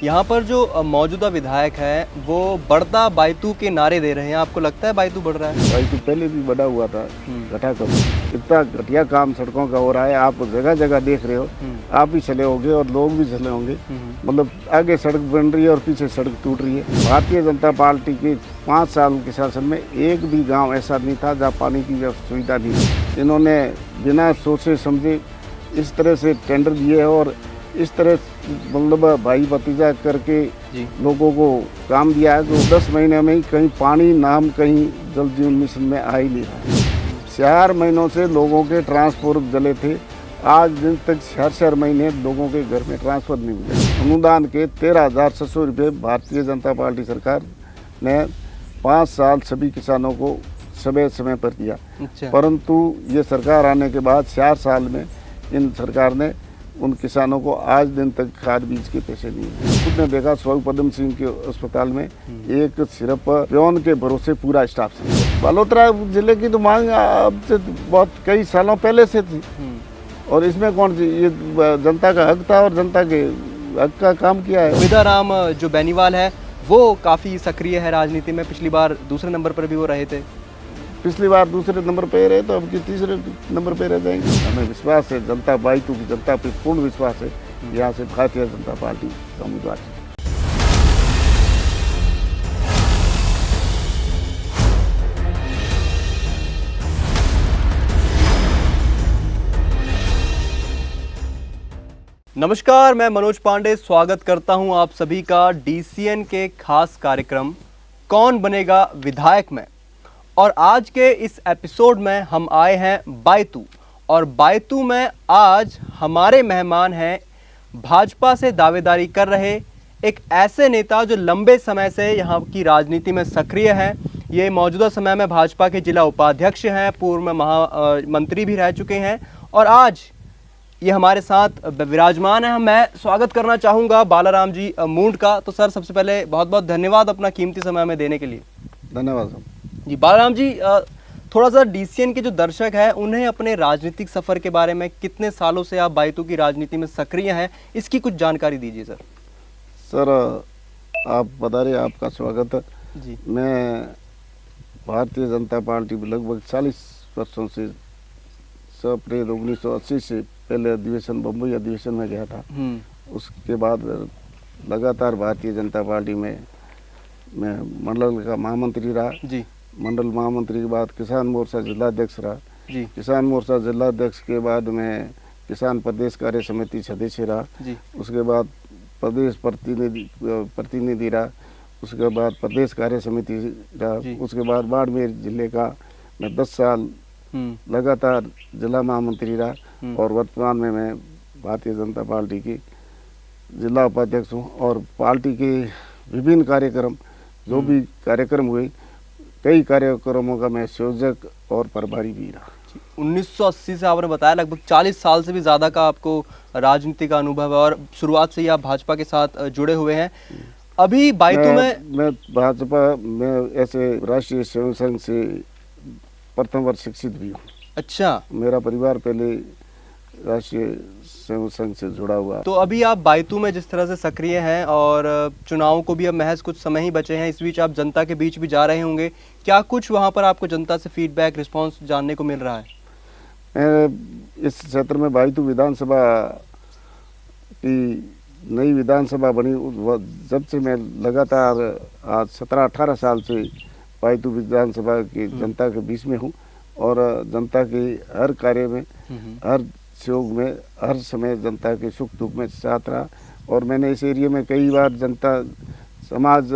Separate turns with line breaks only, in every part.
यहाँ पर जो मौजूदा विधायक है वो बढ़ता बायतू के नारे दे रहे हैं। आपको लगता है बायतू बढ़ रहा है?
बायतू पहले भी बढ़ा हुआ था, घटा कब। इतना घटिया काम सड़कों का हो रहा है, आप जगह जगह देख रहे हो। आप भी चले होंगे और लोग भी चले होंगे। मतलब आगे सड़क बन रही है और पीछे सड़क टूट रही है। भारतीय जनता पार्टी के 5 साल के शासन में एक भी गाँव ऐसा नहीं था जहाँ पानी की सुविधा नहीं थी। इन्होंने बिना सोचे समझे इस तरह से टेंडर दिए और इस तरह मतलब भाई भतीजा करके लोगों को काम दिया है। तो 10 महीने में ही कहीं पानी नाम कहीं जल जीवन मिशन में आ ही नहीं रहा। 4 महीनों से लोगों के ट्रांसफार्मर जले थे। आज दिन तक 4 महीने लोगों के घर में ट्रांसफर नहीं मिले। अनुदान के 13,600 रुपये भारतीय जनता पार्टी सरकार ने 5 साल सभी किसानों को समय पर दिया। परंतु ये सरकार आने के बाद 4 साल में इन सरकार ने उन किसानों को आज दिन तक खाद बीज के पैसे नहीं है। खुद ने देखा स्वामी पद्म सिंह के अस्पताल में एक सिर्फ प्योन के भरोसे पूरा स्टाफ से। बालोतरा जिले की तो मांग अब से बहुत कई सालों पहले से थी और इसमें कौन सी ये जनता का हक था और जनता के हक का काम किया है।
विदाराम जो बेनीवाल है वो काफ़ी सक्रिय है राजनीति में। पिछली बार दूसरे नंबर पर भी वो रहे थे।
पिछली बार दूसरे नंबर पे रहे तो अब की तीसरे नंबर पे रह जाएंगे। हमें विश्वास है, जनता बायतू की जनता पे पूर्ण विश्वास है। यहाँ से भारतीय जनता पार्टी का उम्मीदवार है।
नमस्कार, मैं मनोज पांडे स्वागत करता हूं आप सभी का डीसीएन के खास कार्यक्रम कौन बनेगा विधायक में। और आज के इस एपिसोड में हम आए हैं बायतू, और बायतू में आज हमारे मेहमान हैं भाजपा से दावेदारी कर रहे एक ऐसे नेता जो लंबे समय से यहाँ की राजनीति में सक्रिय हैं। ये मौजूदा समय में भाजपा के जिला उपाध्यक्ष हैं, पूर्व में महामंत्री भी रह चुके हैं और आज ये हमारे साथ विराजमान है। मैं स्वागत करना चाहूँगा बालाराम जी मूंड का। तो सर, सबसे पहले बहुत बहुत धन्यवाद अपना कीमती समय में देने के लिए।
धन्यवाद
जी। बालाराम जी, थोड़ा सा डीसीएन के जो दर्शक हैं उन्हें अपने राजनीतिक सफ़र के बारे में, कितने सालों से आप बायतू की राजनीति में सक्रिय हैं, इसकी कुछ जानकारी दीजिए सर।
सर, आप बता रहे, आपका स्वागत है जी। मैं भारतीय जनता पार्टी में लगभग 40 वर्षों से 6 अप्रैल 1980 से पहले अधिवेशन बम्बई अधिवेशन में गया था। उसके बाद लगातार भारतीय जनता पार्टी में मैं मंडल का महामंत्री रहा जी। मंडल महामंत्री के बाद किसान मोर्चा जिलाध्यक्ष रहा जी। किसान मोर्चा जिलाध्यक्ष के बाद मैं किसान प्रदेश कार्य समिति सदस्य रहा जी। उसके बाद प्रदेश प्रतिनिधि रहा। उसके बाद प्रदेश कार्य समिति रहा। उसके बाद बाड़मेर जिले का मैं 10 साल लगातार जिला महामंत्री रहा और वर्तमान में मैं भारतीय जनता पार्टी की जिला उपाध्यक्ष हूँ। और पार्टी के विभिन्न कार्यक्रम, जो भी कार्यक्रम हुए, कई कार्यक्रमों का मैं संयोजक और प्रभारी भी रहा।
1980 से आपने बताया, लगभग 40 साल से भी ज़्यादा का आपको राजनीति का अनुभव है और शुरुआत से ही आप भाजपा के साथ जुड़े हुए हैं। अभी बायतू में
मैं भाजपा में ऐसे राष्ट्रीय स्वयं संघ से प्रथम वर्ष शिक्षित भी हूँ।
अच्छा।
मेरा परिवार पहले राष्ट्रीय स्वयं संघ से जुड़ा हुआ।
तो अभी आप बायतू में जिस तरह से सक्रिय हैं और चुनाव को भी अब महज कुछ समय ही बचे हैं, इस बीच आप जनता के बीच भी जा रहे होंगे, क्या कुछ वहाँ पर आपको जनता से फीडबैक, रिस्पांस जानने को मिल रहा है?
मैं इस क्षेत्र में बायतू विधानसभा की नई विधानसभा बनी, जब से मैं लगातार आज 17-18 साल से बायतू विधानसभा की जनता के बीच में हूँ और जनता के हर कार्य में, हर सहयोग में, हर समय जनता के सुख दुख में साथ रहा। और मैंने इस एरिया में कई बार जनता समाज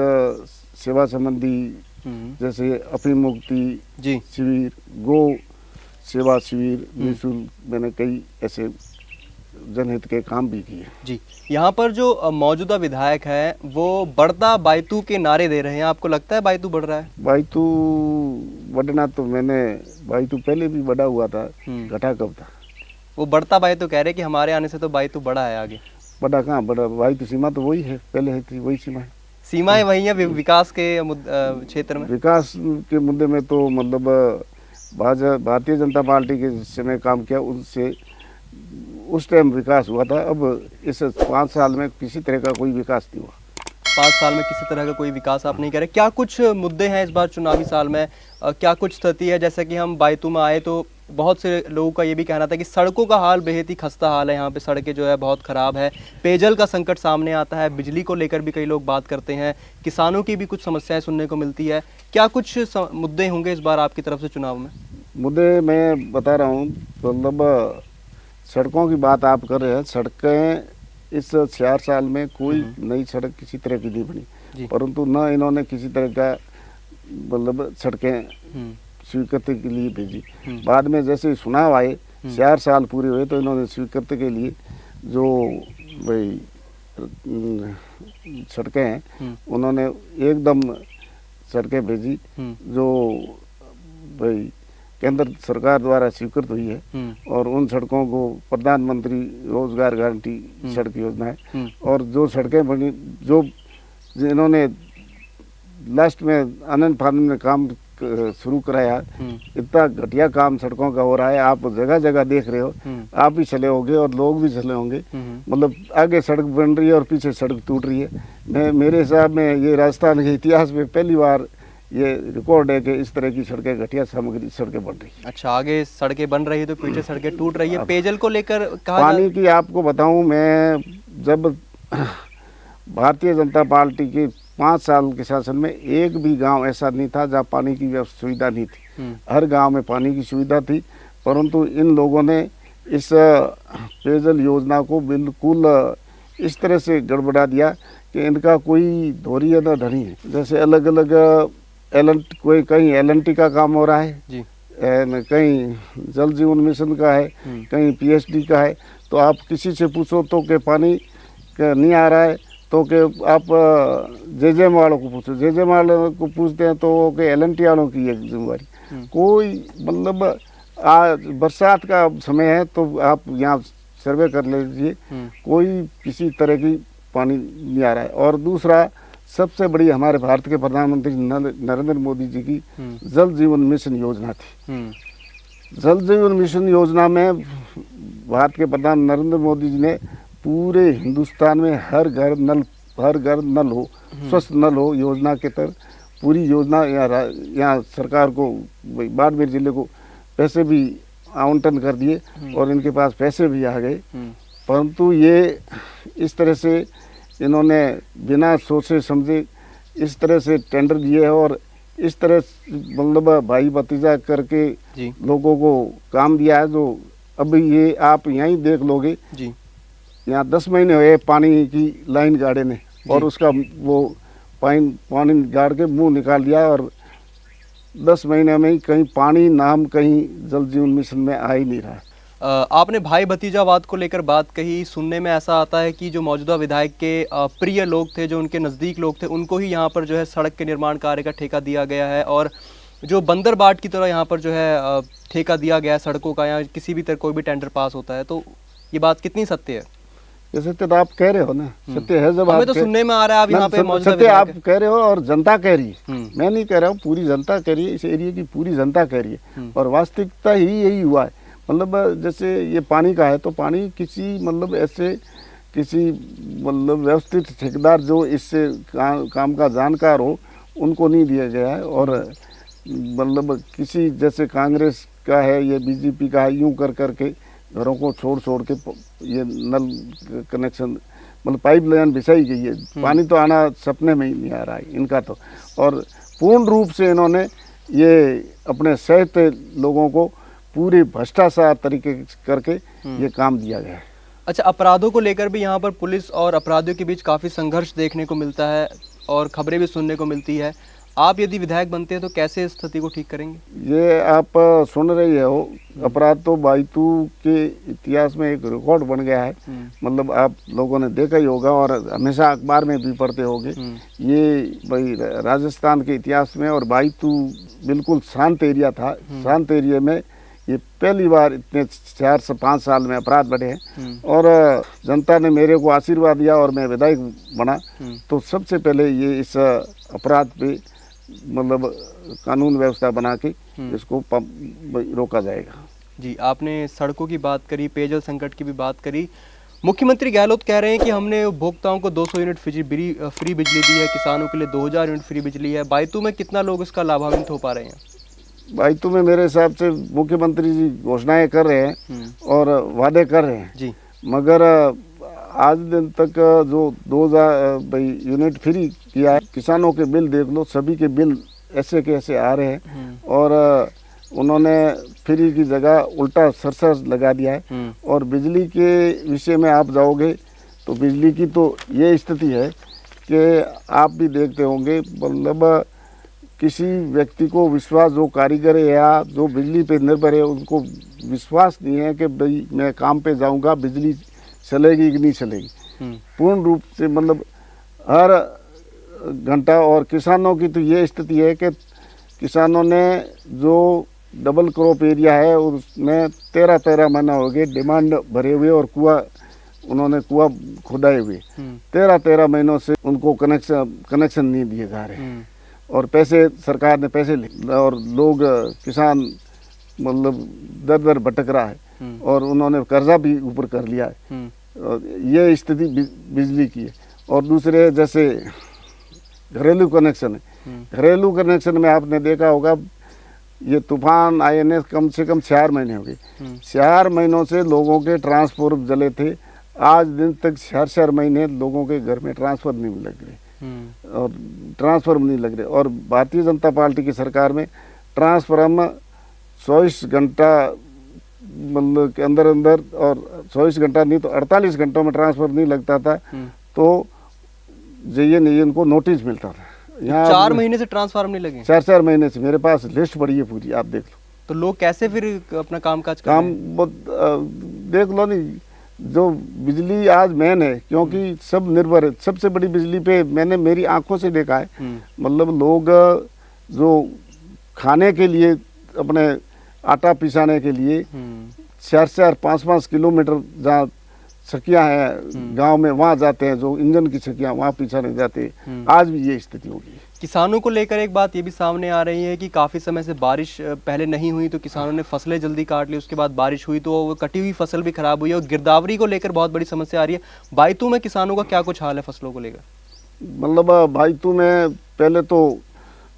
सेवा संबंधी, जैसे अफीम मुक्ति शिविर, गो सेवा शिविर निःशुल्क, मैंने कई ऐसे जनहित के काम भी किए
जी। यहाँ पर जो मौजूदा विधायक है वो बढ़ता बायतू के नारे दे रहे हैं। आपको लगता है बायतू बढ़ रहा है?
बायतू बढ़ना तो बायतू पहले भी बढ़ा हुआ था, घटा कब था।
वो बढ़ता बायतू कह रहे कि हमारे आने से तो बायतू बढ़ा है आगे।
बढ़ा कहाँ बढ़ा, बायतू सीमा तो वही है, पहले है थी वही सीमा है।
सीमाएं वही है। विकास के क्षेत्र में,
विकास के मुद्दे में तो मतलब भारतीय जनता पार्टी के समय काम किया, उस टाइम विकास हुआ था। अब इस 5 साल में किसी तरह का कोई विकास नहीं हुआ।
5 साल में किसी तरह का कोई विकास आप नहीं करे। क्या कुछ मुद्दे हैं इस बार चुनावी साल में, क्या कुछ स्थिति है? जैसे कि हम बायतू में आए तो बहुत से लोगों का ये भी कहना था कि सड़कों का हाल बेहद ही खस्ता हाल है, यहाँ पे सड़कें जो है बहुत ख़राब है, पेयजल का संकट सामने आता है, बिजली को लेकर भी कई लोग बात करते हैं, किसानों की भी कुछ समस्याएं सुनने को मिलती है। क्या कुछ मुद्दे होंगे इस बार आपकी तरफ से चुनाव में?
मुद्दे मैं बता रहा हूँ, मतलब सड़कों की बात आप कर रहे हैं। सड़कें इस 4 साल में कोई नई सड़क किसी तरह की नहीं बनी, परंतु न इन्होंने किसी तरह का मतलब सड़कें स्वीकृति के लिए भेजी। बाद में जैसे चुनाव आए, 4 साल पूरे हुए तो इन्होंने स्वीकृति के लिए जो भाई सड़कें हैं उन्होंने एकदम सड़कें भेजी जो भाई केंद्र सरकार द्वारा स्वीकृत हुई है। और उन सड़कों को प्रधानमंत्री रोजगार गारंटी सड़क योजना है। और जो सड़कें बनी, जो इन्होंने लास्ट में आनंद फानंद में काम शुरू कराया, इतना घटिया काम सड़कों का हो रहा है। आप जगह जगह देख रहे हो, आप भी चले होंगे और लोग भी चले होंगे। मतलब आगे सड़क बन रही है और पीछे सड़क टूट रही है। मेरे हिसाब में ये राजस्थान के इतिहास में पहली बार ये रिकॉर्ड है कि इस तरह की सड़कें, घटिया सामग्री सड़कें बन रही है।
अच्छा, आगे सड़कें बन रही है तो पीछे सड़कें टूट रही है। पेयजल को लेकर
पानी की आपको बताऊं, मैं जब भारतीय जनता पार्टी के 5 साल के शासन में एक भी गांव ऐसा नहीं था जहां पानी की सुविधा नहीं थी। हर गांव में पानी की सुविधा थी, परंतु इन लोगों ने इस पेयजल योजना को बिल्कुल इस तरह से गड़बड़ा दिया कि इनका कोई धोरी है न धनी है। जैसे अलग अलग कोई कहीं LNT का काम हो रहा है जी, कहीं जल जीवन मिशन का है, कहीं PSD का है। तो आप किसी से पूछो तो कि पानी नहीं आ रहा है, तो कि आप JJM वालों को पूछो, JJM वालों को पूछते हैं तो कि LNT वालों की है जिम्मेवारी। कोई मतलब बरसात का समय है तो आप यहाँ सर्वे कर लीजिए, कोई किसी तरह की पानी नहीं आ रहा है। और दूसरा, सबसे बड़ी हमारे भारत के प्रधानमंत्री नरेंद्र मोदी जी की जल जीवन मिशन योजना थी। जल जीवन मिशन योजना में भारत के प्रधान नरेंद्र मोदी जी ने पूरे हिंदुस्तान में हर घर नल हो, स्वस्थ नल हो योजना के तहत पूरी योजना यहाँ सरकार को, बाड़मेर जिले को पैसे भी आवंटन कर दिए और इनके पास पैसे भी आ गए। परंतु ये इस तरह से इन्होंने बिना सोचे समझे इस तरह से टेंडर दिए और इस तरह मतलब भाई भतीजा करके लोगों को काम दिया है। जो अभी ये आप यहीं देख लोगे जी, यहाँ 10 महीने हुए पानी की लाइन गाड़े ने और उसका वो पानी गाड़ के मुंह निकाल दिया और 10 महीने में ही कहीं पानी नाम कहीं जल जीवन मिशन में आ ही नहीं रहा है।
आपने भाई भतीजावाद को लेकर बात कही। सुनने में ऐसा आता है कि जो मौजूदा विधायक के प्रिय लोग थे, जो उनके नज़दीक लोग थे, उनको ही यहाँ पर जो है सड़क के निर्माण कार्य का ठेका दिया गया है और जो बंदर बाट की तरह यहाँ पर जो है ठेका दिया गया है सड़कों का, या किसी भी तरह कोई भी टेंडर पास होता है। तो ये बात कितनी सत्य है?
ये सत्य तो आप कह रहे हो ना, सत्य है। जब
हमें तो सुनने में आ रहा है आप यहाँ पे मौजूदा
सत्य आप कह रहे हो और जनता कह रही है, मैं नहीं कह रहा हूँ, पूरी जनता कह रही है, इस एरिया की पूरी जनता कह रही है। और वास्तविकता ही यही हुआ है। मतलब जैसे ये पानी का है तो पानी किसी मतलब ऐसे किसी मतलब व्यवस्थित ठेकेदार जो इससे काम का जानकार हो उनको नहीं दिया गया है। और मतलब किसी जैसे कांग्रेस का है, ये BJP का है, यूं कर करके घरों को छोड़ के ये नल कनेक्शन मतलब पाइपलाइन बिछाई गई है। पानी तो आना सपने में ही नहीं आ रहा है इनका तो। और पूर्ण रूप से इन्होंने ये अपने सहित लोगों को पूरे भ्रष्टाचार तरीके करके ये काम दिया गया है।
अच्छा, अपराधों को लेकर भी यहाँ पर पुलिस और अपराधियों के बीच काफ़ी संघर्ष देखने को मिलता है और खबरें भी सुनने को मिलती है। आप यदि विधायक बनते हैं तो कैसे इस स्थिति को ठीक करेंगे? ये
आप सुन रही हो, अपराध तो बायतू के इतिहास में एक रिकॉर्ड बन गया है। मतलब आप लोगों ने देखा ही होगा और हमेशा अखबार में भी पढ़ते होंगे। ये भाई राजस्थान के इतिहास में, और बायतू बिल्कुल शांत एरिया था। शांत एरिया में ये पहली बार इतने 4 से 5 साल में अपराध बढ़े हैं। और जनता ने मेरे को आशीर्वाद दिया और मैं विधायक बना तो सबसे पहले ये इस अपराध पे मतलब कानून व्यवस्था बना के इसको रोका जाएगा।
जी, आपने सड़कों की बात करी, पेयजल संकट की भी बात करी। मुख्यमंत्री गहलोत कह रहे हैं कि हमने उपभोक्ताओं को 200 यूनिट फ्री बिजली दी है, किसानों के लिए 2000 यूनिट फ्री बिजली है। बायतू में कितना लोग इसका लाभान्वित हो पा रहे हैं?
भाई तुम्हें मेरे हिसाब से मुख्यमंत्री जी घोषणाएं कर रहे हैं और वादे कर रहे हैं
जी,
मगर आज दिन तक जो 2000 भाई यूनिट फ्री किया है, किसानों के बिल देख लो, सभी के बिल ऐसे के ऐसे आ रहे हैं और उन्होंने फ्री की जगह उल्टा सरचार्ज लगा दिया है। और बिजली के विषय में आप जाओगे तो बिजली की तो ये स्थिति है कि आप भी देखते होंगे, मतलब किसी व्यक्ति को विश्वास, जो कारीगर है या जो बिजली पे निर्भर है, उनको विश्वास नहीं है कि भाई मैं काम पे जाऊंगा बिजली चलेगी कि नहीं चलेगी। पूर्ण रूप से मतलब हर घंटा। और किसानों की तो ये स्थिति है कि किसानों ने जो डबल क्रॉप एरिया है उसमें 13 महीना हो गए डिमांड भरे हुए और उन्होंने कुआ खुदाए हुए। 13 महीनों से उनको कनेक्शन नहीं दिए जा रहे हैं और पैसे सरकार ने पैसे ले और लोग किसान मतलब दर दर भटक रहा है और उन्होंने कर्जा भी ऊपर कर लिया है। ये स्थिति बिजली की है। और दूसरे जैसे घरेलू कनेक्शन है, घरेलू कनेक्शन में आपने देखा होगा ये तूफान आए ने कम से कम 4 महीने हो गए। 4 महीनों से लोगों के ट्रांसफार्मर जले थे, आज दिन तक 4 महीने लोगों के घर में ट्रांसफार्मर नहीं लग रहे और ट्रांसफार्मर नहीं लग रहे। और भारतीय जनता पार्टी की सरकार में ट्रांसफार्मर 24 घंटा मतलब के अंदर और 24 घंटा नहीं तो 48 घंटों में ट्रांसफर नहीं लगता था तो ये नहीं इनको नोटिस मिलता था। यहाँ
4 महीने से ट्रांसफार्मर नहीं लगे?
4 महीने से मेरे पास लिस्ट पड़ी है पूरी, आप देख लो।
तो लोग कैसे फिर अपना कामकाज कर
काम देख लो नहीं, जो बिजली आज मेन है क्योंकि सब निर्भर है, सबसे बड़ी बिजली पे मैंने मेरी आंखों से देखा है। मतलब लोग जो खाने के लिए अपने आटा पिसाने के लिए 4-4, 5-5 किलोमीटर जहाँ छकियाँ हैं गांव में, वहाँ जाते हैं, जो इंजन की छकियाँ वहाँ पिसाने जाते हैं। आज भी ये स्थिति होगी।
किसानों को लेकर एक बात ये भी सामने आ रही है कि काफ़ी समय से बारिश पहले नहीं हुई तो किसानों ने फसलें जल्दी काट ली, उसके बाद बारिश हुई तो वो कटी हुई फसल भी खराब हुई है और गिरदावरी को लेकर बहुत बड़ी समस्या आ रही है। बायतू में किसानों का क्या कुछ हाल है फसलों को लेकर?
मतलब बायतू में पहले तो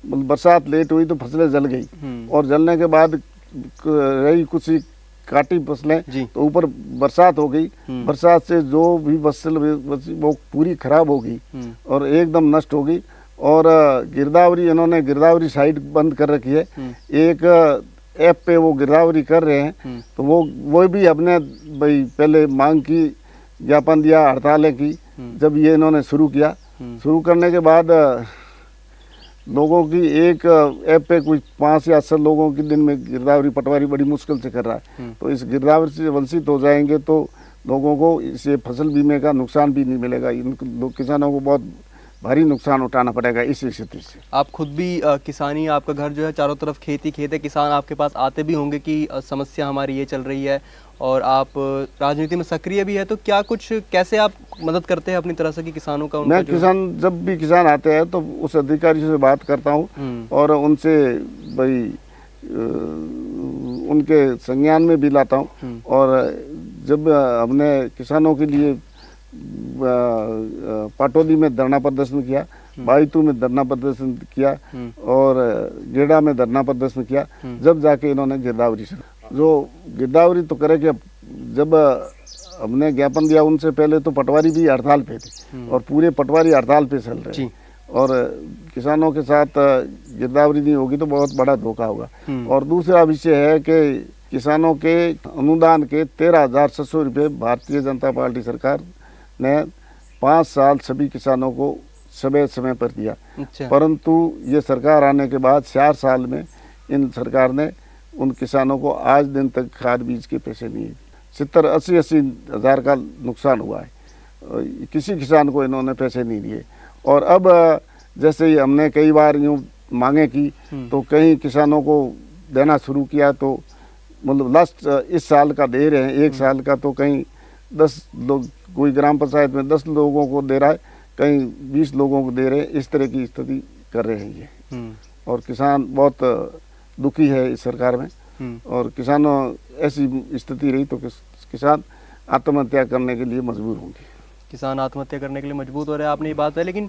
बरसात लेट हुई तो फसलें जल गई और जलने के बाद रही कुछ ही काटी फसलें तो ऊपर बरसात हो गई। बरसात से जो भी फसल वो पूरी खराब हो गई और एकदम नष्ट हो गई। और गिरदावरी, इन्होंने गिरदावरी साइट बंद कर रखी है। एक ऐप पे वो गिरदावरी कर रहे हैं तो वो भी अपने भाई पहले मांग की, ज्ञापन दिया, हड़तालें की। जब ये इन्होंने शुरू किया, शुरू करने के बाद लोगों की एक ऐप पे कुछ 5 या 7 लोगों की दिन में गिरदावरी पटवारी बड़ी मुश्किल से कर रहा है। तो इस गिरदावरी से वंचित हो जाएंगे तो लोगों को इससे फसल बीमे का नुकसान भी नहीं मिलेगा। इन किसानों को बहुत भारी नुकसान उठाना पड़ेगा इस स्थिति से।
आप खुद भी किसानी, आपका घर जो है चारों तरफ खेती खेत है, किसान आपके पास आते भी होंगे कि समस्या हमारी ये चल रही है और आप राजनीति में सक्रिय भी है, तो क्या कुछ कैसे आप मदद करते हैं अपनी तरह से कि किसानों का?
मैं किसान, जब भी किसान आते हैं तो उस अधिकारी से बात करता हूँ और उनसे भाई उनके संज्ञान में भी लाता हूँ। और जब हमने किसानों के लिए पाटोदी में धरना प्रदर्शन किया, बायतू में धरना प्रदर्शन किया और गेड़ा में धरना प्रदर्शन किया, जब जाके इन्होंने गिरदावरी से जो गिरदावरी तो करे कि जब हमने ज्ञापन दिया उनसे पहले तो पटवारी भी हड़ताल पे थे और पूरे पटवारी हड़ताल पे चल रहे हैं। और किसानों के साथ गिरदावरी नहीं होगी तो बहुत बड़ा धोखा होगा। और दूसरा विषय है कि किसानों के अनुदान के 13,700 रुपये भारतीय जनता पार्टी सरकार ने 5 साल सभी किसानों को समय पर दिया। परंतु ये सरकार आने के बाद 4 साल में इन सरकार ने उन किसानों को आज दिन तक खाद बीज के पैसे नहीं, 70-80 हज़ार का नुकसान हुआ है। किसी किसान को इन्होंने पैसे नहीं दिए। और अब जैसे ही हमने कई बार यूँ मांगे की तो कई किसानों को देना शुरू किया, तो मतलब लास्ट इस साल का दे रहे हैं, 1 साल का तो कहीं 10 लोग, कोई ग्राम पंचायत में 10 लोगों को दे रहा है, कहीं 20 लोगों को दे रहे हैं। इस तरह की स्थिति कर रहे हैं ये। और किसान बहुत दुखी है इस सरकार में। और किसानों ऐसी स्थिति रही तो किसान आत्महत्या करने के लिए मजबूर होंगे।
किसान आत्महत्या करने के लिए मजबूर हो रहे हैं, आपने ये बात है। लेकिन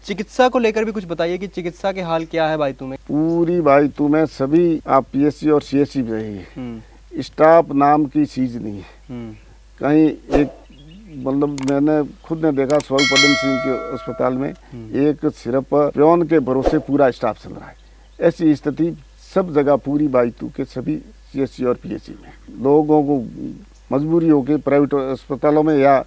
चिकित्सा को लेकर भी कुछ बताइए कि चिकित्सा के हाल क्या है बायतू में?
पूरी बायतू में सभी आप पीएससी और सीएससी भी रही है, स्टाफ नाम की चीज नहीं है कहीं। एक मतलब मैंने खुद ने देखा सोई पदम सिंह के अस्पताल में एक सिर्फ प्योन के भरोसे पूरा स्टाफ चल रहा है। ऐसी स्थिति सब जगह पूरी बायतू के सभी सीएससी और पीएससी में। लोगों को मजबूरी हो के प्राइवेट अस्पतालों में या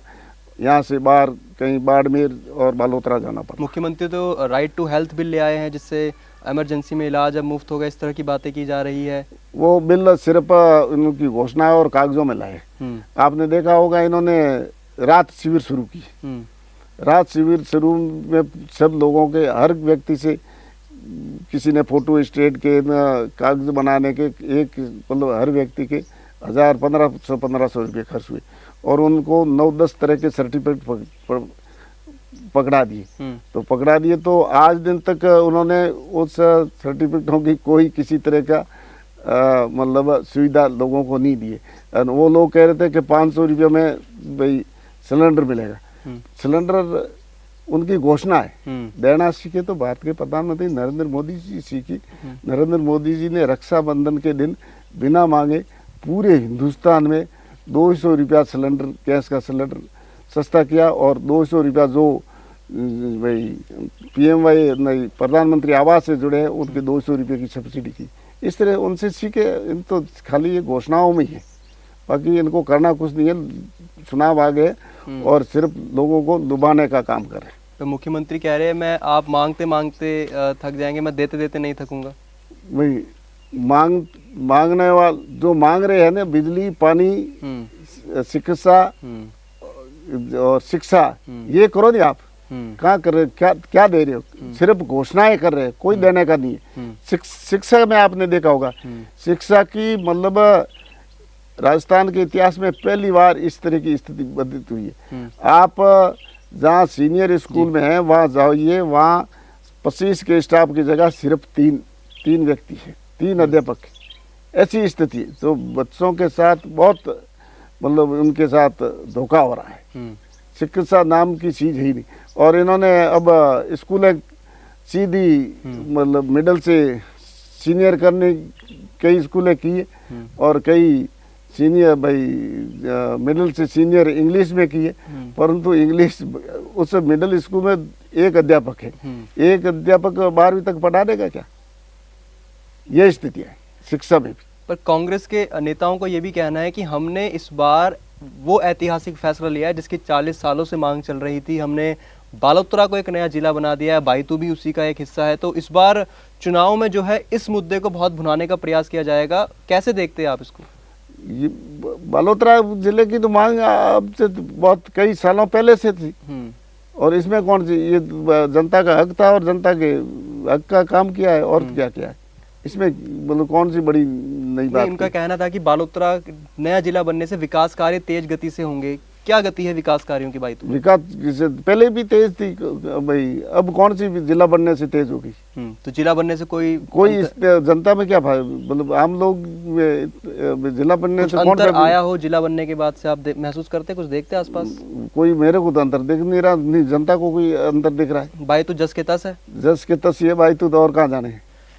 यहाँ से बाहर कहीं बाड़मेर और बालोतरा जाना पड़ा।
मुख्यमंत्री तो राइट टू हेल्थ बिल ले आए हैं जिससे इमरजेंसी में इलाज अब मुफ्त होगा, इस तरह की बातें की जा रही है।
वो बिल सिर्फ इनकी घोषणा और कागजों में लाए। आपने देखा होगा इन्होंने रात शिविर शुरू की। रात शिविर शुरू में सब लोगों के हर व्यक्ति से किसी ने फोटो स्टेट के कागज बनाने के एक मतलब हर व्यक्ति के 1500 रुपये खर्च हुए और उनको 9-10 तरह के सर्टिफिकेट पकड़ा दिए। तो पकड़ा दिए तो आज दिन तक उन्होंने उस सर्टिफिकेटों की कोई किसी तरह का मतलब सुविधा लोगों को नहीं दिए। वो लोग कह रहे थे कि 500 रुपये में भाई सिलेंडर मिलेगा। सिलेंडर उनकी घोषणा है, देना सीखे तो भारत के प्रधानमंत्री नरेंद्र मोदी जी सीखी। नरेंद्र मोदी जी ने रक्षाबंधन के दिन बिना मांगे पूरे हिंदुस्तान में 200 रुपया सिलेंडर, गैस का सिलेंडर सस्ता किया और 200 रुपया जो भाई PMY नहीं प्रधानमंत्री आवास से जुड़े हैं उनके 200 रुपये की सब्सिडी की। इस तरह उनसे सीखे। इन तो खाली ये घोषणाओं में ही है, बाकी इनको करना कुछ नहीं है। चुनाव आ गए और सिर्फ लोगों को लुभाने का काम कर रहे हैं।
तो मुख्यमंत्री कह रहे हैं मैं आप मांगते मांगते थक जाएंगे, मैं देते देते नहीं थकूंगा।
वही मांगने वाले जो मांग रहे हैं ना, बिजली, पानी, चिकित्सा और शिक्षा, ये करो नहीं। आप कहाँ कर रहे हो? क्या दे रहे हो? सिर्फ घोषणाएं कर रहे हैं, कोई देने का नहीं है। शिक्षा में आपने देखा होगा, शिक्षा की मतलब राजस्थान के इतिहास में पहली बार इस तरह की स्थिति बदलित हुई है। आप जहाँ सीनियर स्कूल में हैं वहाँ जाइए, वहाँ 25 के स्टाफ की जगह सिर्फ तीन व्यक्ति हैं, 3 अध्यापक। ऐसी स्थिति तो बच्चों के साथ बहुत मतलब उनके साथ धोखा हो रहा है। चिकित्सा नाम की चीज ही नहीं। और इन्होंने अब स्कूलें सीधी मतलब मिडिल से सीनियर करने कई स्कूलें की है और कई सीनियर भाई मिडिल से सीनियर इंग्लिश में की है, परंतु इंग्लिश उस मिडिल स्कूल में एक अध्यापक है। एक अध्यापक 12वीं तक पढ़ा देगा क्या? यह स्थिति है शिक्षा में भी।
पर कांग्रेस के नेताओं को ये भी कहना है कि हमने इस बार वो ऐतिहासिक फैसला लिया है जिसकी 40 सालों से मांग चल रही थी। हमने बालोतरा को एक नया जिला बना दिया है, बायतू भी उसी का एक हिस्सा है। तो इस बार चुनाव में जो है इस मुद्दे को बहुत भुनाने का प्रयास किया जाएगा। कैसे देखते हैं आप इसको?
ये बालोतरा जिले की तो मांग अब से बहुत कई सालों पहले से थी और इसमें कौन सी ये जनता का हक था और जनता के हक का काम किया है और क्या किया है इसमें मतलब कौन सी बड़ी नई बात?
इनका कहना था कि बालोतरा नया जिला बनने से विकास कार्य तेज गति से होंगे। क्या गति है विकास कार्यों की बायतू?
विकास से पहले भी तेज थी भाई, अब कौन सी जिला बनने से तेज होगी?
तो जिला बनने से कोई
जनता में क्या मतलब आम लोग जिला बनने से कौन
आया हो? जिला बनने के बाद से आप महसूस करते कुछ देखते आसपास?
कोई मेरे को तो अंतर दिख नहीं रहा, नहीं जनता को कोई अंतर दिख रहा है।
बायतू जस के तस है,
जस के तस ये बायतू तो और कहाँ जाने।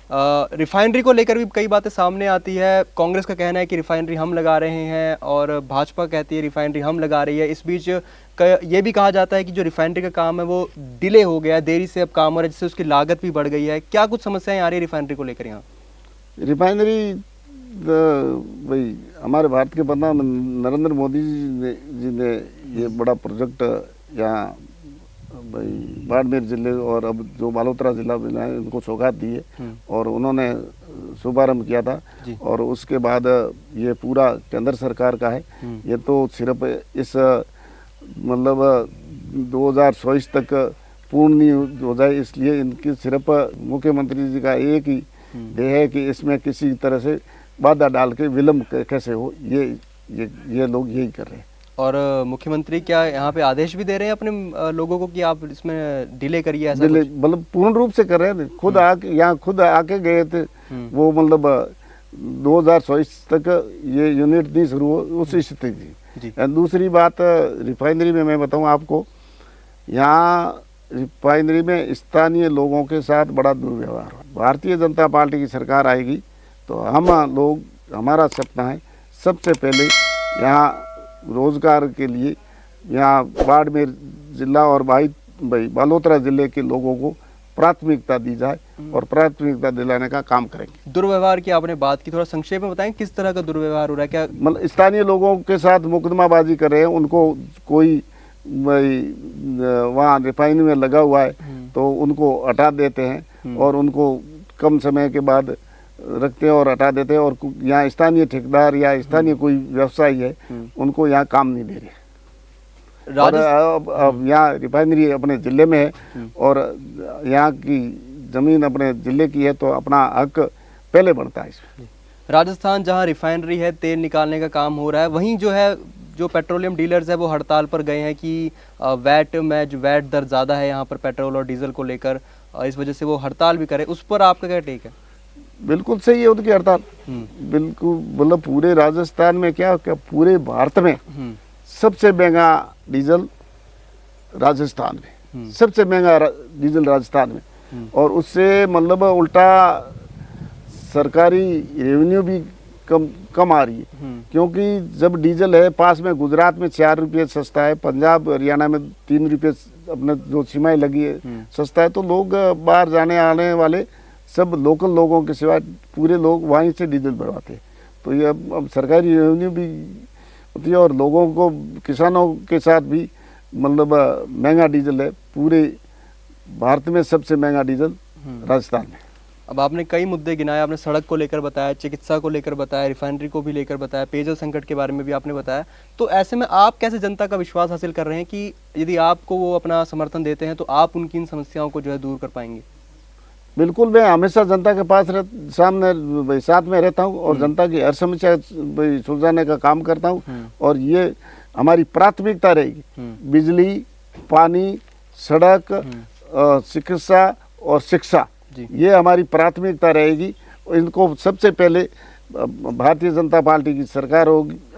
रिफाइनरी को लेकर भी कई बातें सामने आती है। कांग्रेस का कहना है कि रिफाइनरी हम लगा रहे हैं और भाजपा कहती है रिफाइनरी हम लगा रही है। इस बीच ये भी कहा जाता है कि जो रिफाइनरी का काम है वो डिले हो गया है, देरी से अब काम हो रहा है, जिससे उसकी लागत भी बढ़ गई है। क्या कुछ समस्याएं आ रही है रिफाइनरी को लेकर यहाँ?
रिफाइनरी भाई हमारे भारत के प्रधानमंत्री नरेंद्र मोदी जी ने ये बड़ा प्रोजेक्ट यहाँ भाई बाड़मेर जिले और अब जो बालोतरा जिला बना है इनको सौगात दी है और उन्होंने शुभारंभ किया था और उसके बाद ये पूरा केंद्र सरकार का है। ये तो सिर्फ इस मतलब 2024 तक पूर्ण नहीं हो जाए, इसलिए इनकी सिर्फ मुख्यमंत्री जी का एक ही ध्येय है कि इसमें किसी तरह से बाधा डाल के विलम्ब कैसे हो, ये लोग यही कर रहे हैं।
और मुख्यमंत्री क्या यहाँ पे आदेश भी दे रहे हैं अपने लोगों को कि आप इसमें डिले करिए? ऐसा
मतलब पूर्ण रूप से कर रहे हैं। खुद आके यहाँ खुद आके गए थे वो मतलब 2024 तक ये यूनिट नहीं शुरू हो, उस स्थिति
जी।
थी। दूसरी बात, रिफाइनरी में मैं बताऊं आपको, यहाँ रिफाइनरी में स्थानीय लोगों के साथ बड़ा दुर्व्यवहार हुआ। भारतीय जनता पार्टी की सरकार आएगी तो हमारा सपना है सबसे पहले यहाँ रोजगार के लिए यहाँ बाड़मेर जिला और बालोतरा जिले के लोगों को प्राथमिकता दी जाए और प्राथमिकता दिलाने का काम करेंगे।
दुर्व्यवहार की आपने बात की, थोड़ा संक्षेप में बताएं किस तरह का दुर्व्यवहार हो रहा है? क्या
मतलब स्थानीय लोगों के साथ मुकदमाबाजी कर रहे हैं, उनको कोई वहाँ रिफाइनरी में लगा हुआ है तो उनको हटा देते हैं और उनको कम समय के बाद रखते हैं और हटा देते हैं, और यहाँ स्थानीय ठेकेदार या स्थानीय कोई व्यवसायी है उनको यहाँ काम नहीं दे रहे। और अब यहाँ रिफाइनरी अपने ज़िले में है और यहाँ की ज़मीन अपने ज़िले की है तो अपना हक पहले बनता है इसमें।
राजस्थान जहाँ रिफाइनरी है, तेल निकालने का काम हो रहा है, वहीं जो पेट्रोलियम डीलर्स है वो हड़ताल पर गए हैं कि वैट दर ज़्यादा है यहाँ पर पेट्रोल और डीजल को लेकर, इस वजह से वो हड़ताल भी करे। उस पर आपका क्या टेक है?
बिल्कुल सही है उनकी हड़ताल, बिल्कुल। मतलब पूरे राजस्थान में क्या पूरे भारत में सबसे महंगा डीजल राजस्थान में, सबसे महंगा डीजल राजस्थान में, और उससे मतलब उल्टा सरकारी रेवेन्यू भी कम आ रही है। क्योंकि जब डीजल है पास में, गुजरात में 4 रुपये सस्ता है, पंजाब हरियाणा में 3 रुपये अपने जो सीमाएं लगी है सस्ता है, तो लोग बाहर जाने आने वाले सब लोकल लोगों के सिवाय पूरे लोग वहीं से डीजल भरवाते हैं। तो ये अब सरकारी रेवेन्यू भी होती है और लोगों को, किसानों के साथ भी मतलब महंगा डीजल है। पूरे भारत में सबसे महंगा डीजल राजस्थान में।
अब आपने कई मुद्दे गिनाए, आपने सड़क को लेकर बताया, चिकित्सा को लेकर बताया, रिफाइनरी को भी लेकर बताया, पेयजल संकट के बारे में भी आपने बताया। तो ऐसे में आप कैसे जनता का विश्वास हासिल कर रहे हैं कि यदि आपको वो अपना समर्थन देते हैं तो आप उनकी इन समस्याओं को जो है दूर कर पाएंगे?
बिल्कुल, मैं हमेशा जनता के पास सामने साथ में रहता हूँ और जनता की हर समस्या सुलझाने का काम करता हूँ और ये हमारी प्राथमिकता रहेगी। बिजली, पानी, सड़क, चिकित्सा और शिक्षा, ये हमारी प्राथमिकता रहेगी। इनको सबसे पहले भारतीय जनता पार्टी की सरकार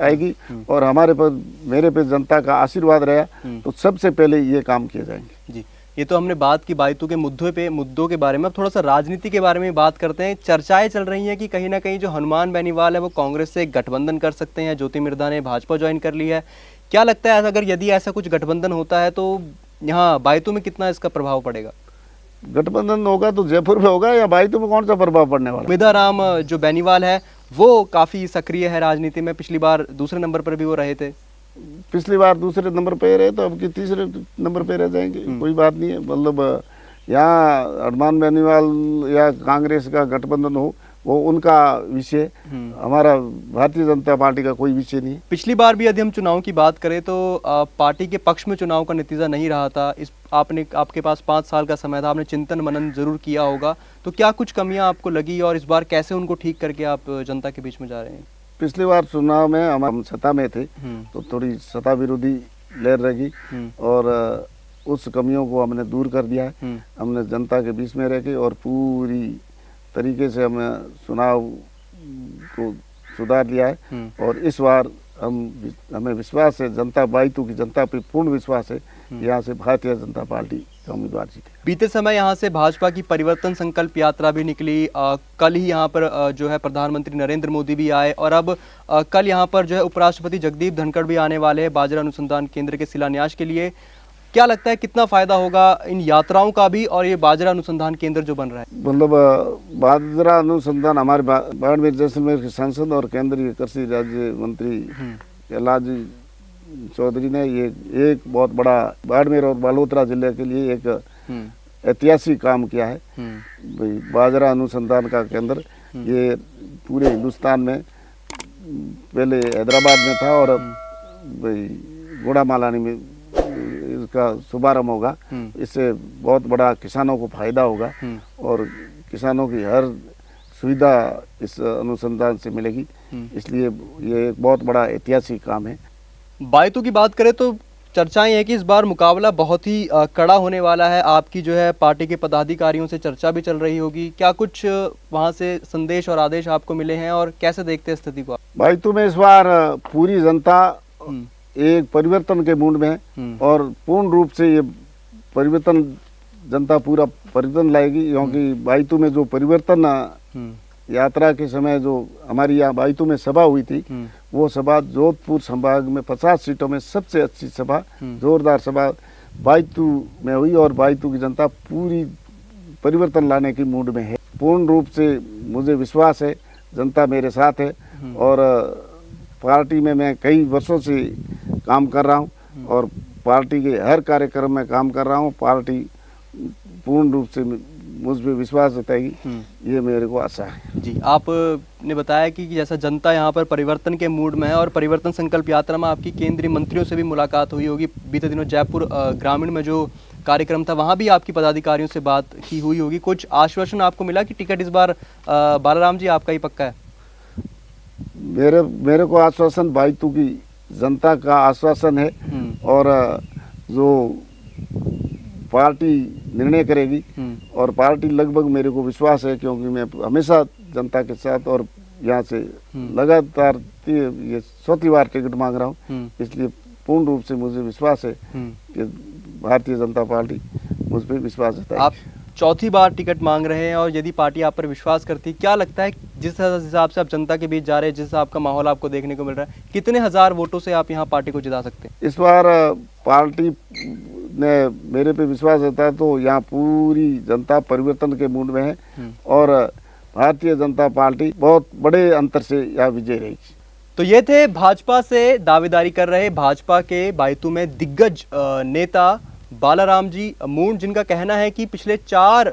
आएगी और मेरे पे जनता का आशीर्वाद रहा तो सबसे पहले ये काम किए जाएंगे।
जी, ये तो हमने बात की बाइतू के मुद्दों के बारे में। अब थोड़ा सा राजनीति के बारे में बात करते हैं। चर्चाएं चल रही हैं कि कहीं ना कहीं जो हनुमान बेनीवाल है वो कांग्रेस से गठबंधन कर सकते हैं, ज्योति मिर्धा ने भाजपा ज्वाइन कर ली है। क्या लगता है अगर यदि ऐसा कुछ गठबंधन होता है तो यहाँ बाइतू में कितना इसका प्रभाव पड़ेगा?
गठबंधन होगा तो जयपुर में होगा या बाइतू में कौन सा प्रभाव पड़ने वाला?
मिधाराम जो बेनीवाल है वो काफी सक्रिय है राजनीति में, पिछली बार दूसरे नंबर पर भी वो रहे थे।
पिछली बार दूसरे नंबर पे रहे तो अब की तीसरे नंबर पे रह जाएंगे, कोई बात नहीं है। मतलब यहाँ हनुमान बेनीवाल या कांग्रेस का गठबंधन हो वो उनका विषय, हमारा भारतीय जनता पार्टी का कोई विषय नहीं है।
पिछली बार भी यदि हम चुनाव की बात करें तो पार्टी के पक्ष में चुनाव का नतीजा नहीं रहा था। आपके पास 5 साल का समय था, आपने चिंतन मनन जरूर किया होगा, तो क्या कुछ कमियां आपको लगी और इस बार कैसे उनको ठीक करके आप जनता के बीच में जा रहे हैं?
पिछली बार चुनाव में हम सत्ता में थे तो थोड़ी सत्ता विरोधी लहर रही और उस कमियों को हमने दूर कर दिया है। हमने जनता के बीच में रह के और पूरी तरीके से हमने चुनाव को सुधार लिया है और इस बार हमें विश्वास है, जनता बाइतू की जनता पे पूर्ण विश्वास है, यहाँ से भारतीय जनता पार्टी का उम्मीदवार जीते।
बीते समय यहाँ से भाजपा की परिवर्तन संकल्प यात्रा भी निकली। कल ही यहाँ पर जो है प्रधानमंत्री नरेंद्र मोदी भी आए और अब कल यहाँ पर जो है उपराष्ट्रपति जगदीप धनखड़ भी आने वाले हैं बाजरा अनुसंधान केंद्र के शिलान्यास के लिए। क्या लगता है कितना फायदा होगा इन यात्राओं का भी और ये बाजरा अनुसंधान केंद्र जो बन रहा है? मतलब
बाजरा अनुसंधान हमारे बाड़मेर जैसलमेर के सांसद और केंद्रीय कृषि राज्य मंत्री कैलाश चौधरी ने ये एक बहुत बड़ा बाड़मेर और बालोतरा जिले के लिए एक ऐतिहासिक काम किया है। भाई बाजरा अनुसंधान का केंद्र ये पूरे हिंदुस्तान में पहले हैदराबाद में था और भाई गुड़ामालानी में इसका शुभारंभ होगा। इससे बहुत बड़ा किसानों को फायदा होगा और किसानों की हर सुविधा इस अनुसंधान से मिलेगी, इसलिए ये एक बहुत बड़ा ऐतिहासिक काम है।
बाइतू की बात करें तो चर्चाएं हैं कि इस बार मुकाबला बहुत ही कड़ा होने वाला है। आपकी जो है पार्टी के पदाधिकारियों से चर्चा भी चल रही होगी, क्या कुछ वहां से संदेश और आदेश आपको मिले हैं और कैसे देखते हैं स्थिति को?
भाई तुम्हें इस बार पूरी जनता एक परिवर्तन के मूड में है और पूर्ण रूप से ये परिवर्तन जनता पूरा परिवर्तन लाएगी, क्योंकि बाईतू में जो परिवर्तन यात्रा के समय जो हमारी यहाँ बाईतू में सभा हुई थी, वो सभा जोधपुर संभाग में 50 सीटों में सबसे अच्छी सभा, जोरदार सभा बाईतू में हुई और बाईतू की जनता पूरी परिवर्तन लाने की मूड में है। पूर्ण रूप से मुझे विश्वास है, जनता मेरे साथ है और पार्टी में मैं कई वर्षों से काम कर रहा हूँ और पार्टी के हर कार्यक्रम में काम कर रहा हूँ। पार्टी पूर्ण रूप से मुझ पर विश्वास जताएगी, ये मेरे को आशा है।
जी, आपने बताया कि जैसा जनता यहाँ पर परिवर्तन के मूड में है और परिवर्तन संकल्प यात्रा में आपकी केंद्रीय मंत्रियों से भी मुलाकात हुई होगी। बीते दिनों जयपुर ग्रामीण में जो कार्यक्रम था वहाँ भी आपकी पदाधिकारियों से बात की हुई होगी। कुछ आश्वासन आपको मिला कि टिकट इस बार बालाराम जी आपका ही पक्का है?
मेरे को आश्वासन बाईतू की जनता का आश्वासन है और जो पार्टी निर्णय करेगी और पार्टी लगभग मेरे को विश्वास है, क्योंकि मैं हमेशा जनता के साथ और यहाँ से लगातार ये चौथी बार टिकट मांग रहा हूँ, इसलिए पूर्ण रूप से मुझे विश्वास है कि भारतीय जनता पार्टी मुझ पर विश्वास है।
आप चौथी बार टिकट मांग रहे हैं और यदि पार्टी आप पर विश्वास करती, क्या लगता है जिस हिसाब से आप जनता के बीच जा रहे हैं, जिस हिसाब का माहौल आपको देखने को मिल रहा है, कितने हजार वोटों से आप यहाँ पार्टी को जिता सकते हैं?
इस बार पार्टी ने मेरे पे विश्वास रहता है तो यहाँ पूरी जनता परिवर्तन के मूड में है और भारतीय जनता पार्टी बहुत बड़े अंतर से यहाँ विजय रहेगी।
तो ये थे भाजपा से दावेदारी कर रहे भाजपा के बाईतू में दिग्गज नेता बालाराम जी मूंड, जिनका कहना है कि पिछले 4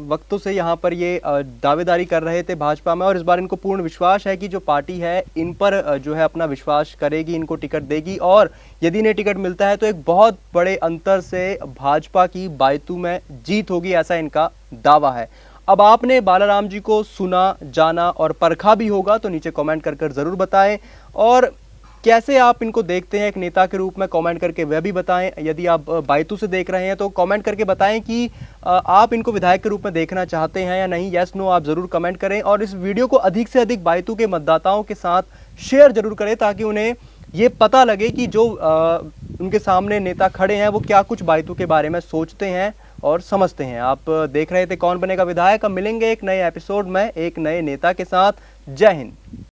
वक्तों से यहाँ पर ये दावेदारी कर रहे थे भाजपा में और इस बार इनको पूर्ण विश्वास है कि जो पार्टी है इन पर जो है अपना विश्वास करेगी, इनको टिकट देगी और यदि इन्हें टिकट मिलता है तो एक बहुत बड़े अंतर से भाजपा की बाईतू में जीत होगी, ऐसा इनका दावा है। अब आपने बालाराम जी को सुना, जाना और परखा भी होगा, तो नीचे कमेंट कर ज़रूर बताएं और कैसे आप इनको देखते हैं एक नेता के रूप में, कमेंट करके वह भी बताएं। यदि आप बाईतू से देख रहे हैं तो कमेंट करके बताएं कि आप इनको विधायक के रूप में देखना चाहते हैं या नहीं। यस नो आप ज़रूर कमेंट करें और इस वीडियो को अधिक से अधिक बाईतू के मतदाताओं के साथ शेयर जरूर करें ताकि उन्हें ये पता लगे कि जो उनके सामने नेता खड़े हैं वो क्या कुछ बाईतू के बारे में सोचते हैं और समझते हैं। आप देख रहे थे कौन बनेगा विधायक। अब मिलेंगे एक नए एपिसोड में एक नए नेता के साथ। जय हिंद।